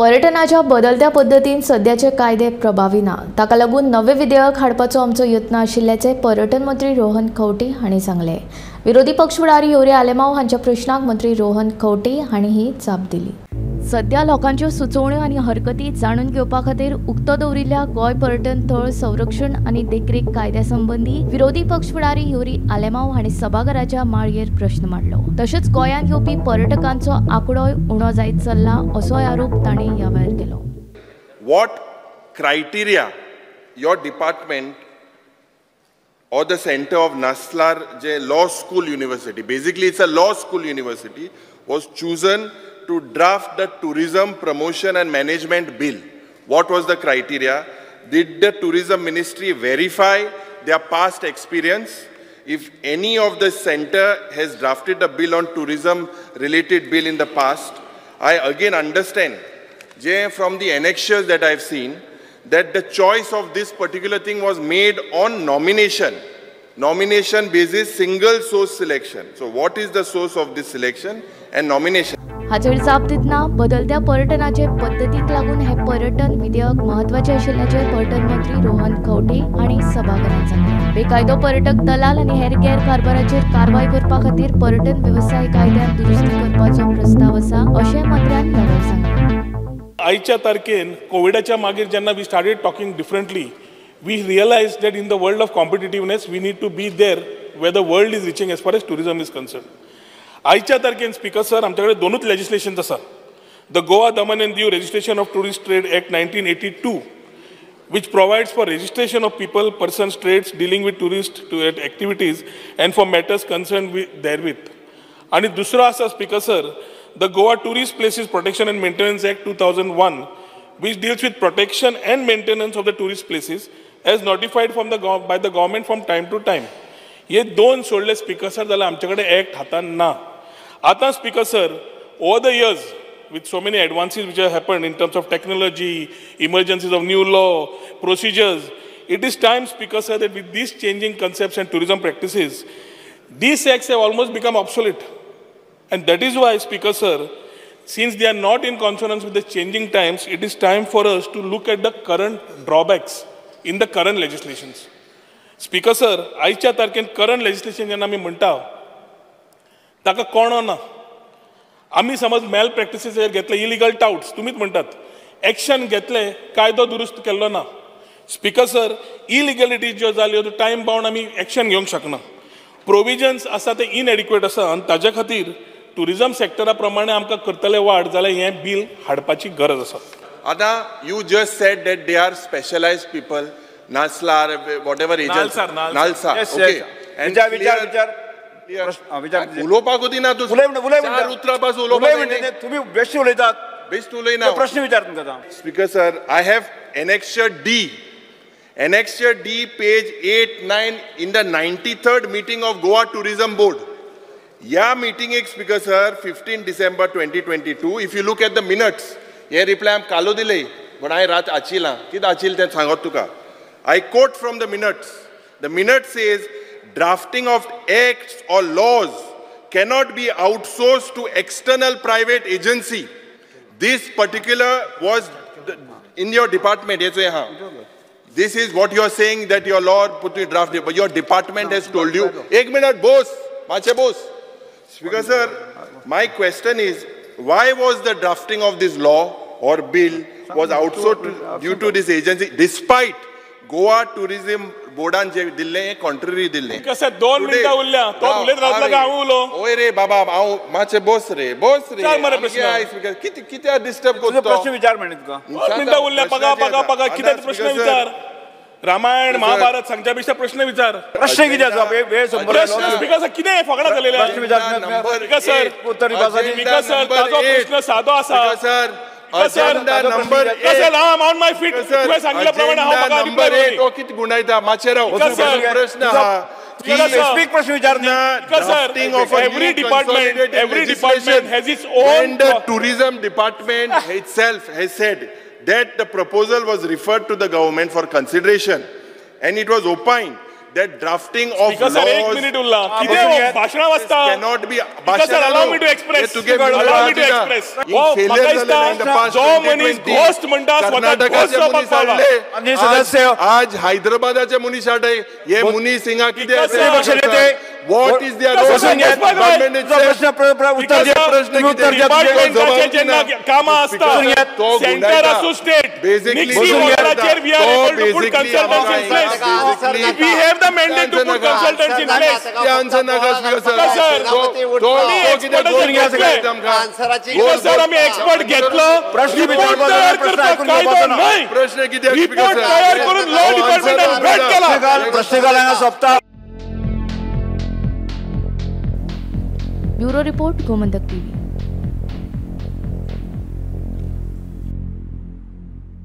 पर्यटनाच्या बदलत्या पद्धतीन सध्याचे कायदे प्रभावी ना, ताका लागून नवे विधेयक हाडपाचो आमचो यत्न आशिल्ल्याचे पर्यटन मंत्री रोहन खंवटे हांणी सांगले। विरोधी पक्ष फुडारी योरी आलेमाव हांच्या प्रश्नाक मंत्री रोहन खंवटे हांणी ही जाप दिली। सध्या लोकांच्यो सुचोवण्यो आनी हरकती जाणून घेवपा खातीर उक्तो दवरिल्ल्या गोंय पर्यटन थळ संरक्षण आनी देखरेख कायद्या संबंधी विरोधी पक्ष फुडारी योरी आलेमाव हांणी सभाघराच्या माळयेर प्रश्न मांडलो। तशेंच गोंयांत येवपी पर्यटकांचो आंकडोय उणो जायत चल्ला असोय आरोप तांणी ह्या वेळार केलो। What criteria your department or the center of Naslar Law School University, basically it's a law school university, was chosen to draft the tourism promotion and management bill? What was the criteria? Did the tourism ministry verify their past experience? If any of the center has drafted a bill on tourism related bill in the past, I again understand from the annexures that I've seen that the choice of this particular thing was made on nomination basis, single source selection. So what is the source of this selection and nomination? हाचेर जाप दितना बदलत्या पर्यटनाचे पद्धतीक लागून हे पर्यटन विधेयक महत्वाचे आशिल्ल्याचे पर्यटन मंत्री रोहन खंवटे हांणी सभाघरांत सांगले। बेकायदो पर्यटक दलाल आनी हेर गैरकारभाराचेर कारवाय करपा खातीर पर्यटन वेवसाय कायद्यांत दुरुस्ती करपाचो प्रस्ताव आसा अशें मंत्र्यान ह्या वेळार सांगलें। आयच्या तारखेन कोविडाच्या मागीर जेन्ना we started talking differently, we realise that in the world of competitiveness we need to be there where the world is reaching as far as tourism is concern. आयच्या तारखेन स्पीकर सर आमचे कडेन दोनूच लेजिस्लेशन्स आसा। The Goa Daman and Diu registration of tourist trade act 1982 which provides for registration of people, persons, trades dealing with tourist activities and for matters concerned therewith. And dusra asa speaker sir, the Goa Tourist Places Protection and Maintenance Act 2001, which deals with protection and maintenance of the tourist places as notified by the government from time to time. ये दोन सोडले speaker sir जाल्यार आमचे कडेन act हातान ना। आतां speaker sir, over the years with so many advances which have happened in terms of technology, emergencies of new law, procedures, it is time, Speaker Sir, that with these changing concepts and tourism practices, these acts have almost become obsolete. And that is why, Speaker Sir, since they are not in consonance with the changing times, it is time for us to look at the current drawbacks in the current legislations. Speaker Sir, आयच्या तारखेन current legislation जेन्ना आमी म्हणटा ताका कोण ना। आम्ही समज mail practices घेतले, इलिगल टाउट्स तुम्हीच म्हणतात, एक्शन घेतले, कायदो दुरुस्त केल्लो ना। स्पीकर सर, इलिगलिटीज ज्यो जाल्यो टायम बाउंड आमी एक्शन घेवंक शकना। प्रोविजन्स आसा ते इनएडिक्वेट आसा आनी ताज्या खातीर टुरिजम सेक्टरा प्रमाणे आमकां करतले वाड जाल्यार हें बिल हाडपाची गरज आसा। Ada, you just said that they are specialized people, Naslar, whatever agents. Nalsar. Yes, okay. yes. And उलोवपाक दिना तूं चार उतरां तुम्ही बेश्टी उलयतात। बेश्टी उलयना, प्रश्न विचार तुमकां। Speaker sir, I have Annexure D. Annexure D, page 8-9 in the 93rd meeting of Goa Tourism Board. Yeah, meeting ek Speaker sir, 15 December 2022. If you look at the minutes, ये reply am कालो दिले, but I रात आचिला, किद आचिल ते सांगत तुका। I quote from the minutes. The minute says, drafting of acts or laws cannot be outsourced to external private agency. This particular was in your department. This is what you are saying, that your law put in draft, but your department has told you. Ek minute, boss. Mache boss. Speaker sir, my question is, why was the drafting of this law or bill was outsourced due to this agency, despite Goa Tourism बोर्डान जे दिल्ले contrary दिल्ले। कसे 2 मिनिटां उरल्या, तो उलयत रावला का हांव उलो? ओय रे बाबा, हांव मातशे बोस रे। कित्याक डिस्टर्ब करतो? प्रश्न विचार म्हणे तुका। 2 मिनिटां उरल्या, पगा कितें प्रश्न विचार। रामायण महाभारत सांगच्या पेक्षा प्रश्न विचार। प्रश्न कितें वेळ संपलो। स्पीकर सर, कितें फकाणां जालेले? प्रश्न विचार। स्पीकर सर, स्पीकर सर, ताजो प्रश्न सादो आसा। Sir, agenda number 8. I'm on my feet. Agenda number 8. O किती गुणायता माचे राव प्रश्न हा स्पेसिफिक प्रश्न विचारना। Drafting of every department has its own. When the tourism department itself has said that the proposal was referred to the government for consideration, and it was opined that drafting of Speaker sir, एक laws minute उरला. किती बसून घ्या. भाषणा वाजता? cannot be Speaker sir, allow me to express. तुगे Allow me to express. हो, म्हाका दिसता, जो मनीस घोस्ट म्हणटा, स्वताक घोस्ट जावपाक पावला. माननीय सदस्य आज हैदराबादाचे मनीस हाडले हे मनीस हिंगा किती Speaker पक्ष नेते what is there Speaker role sir, yes, bye, bye. उत्तर द्या प्रश्न उत्तर द्या डिपार्टमेंटाचे जेन्ना कामां असता, तो सेंटर गुंडायता. असू स्टेट, Basically, मिक्सी मॉडेलाचेर we are able to put consultants in place. We have the mandate to put consultants in place. ते आन्सर नाका स्पीकर Speaker सर sir, तो Speaker sir, आम्ही एक्सपर्ट घेतलो. प्रश्न रिपोर्ट विचारला, तयार प्रश्न करपाक ऐकून कायदो घेवपाचो ना. नाही. प्रश्न किती रिपोर्ट तयार करून लॉ डिपार्टमेंटान वेट केला. प्रश्नकालांना सोपता ब्युरो रिपोर्ट गोमंतक टीव्ही.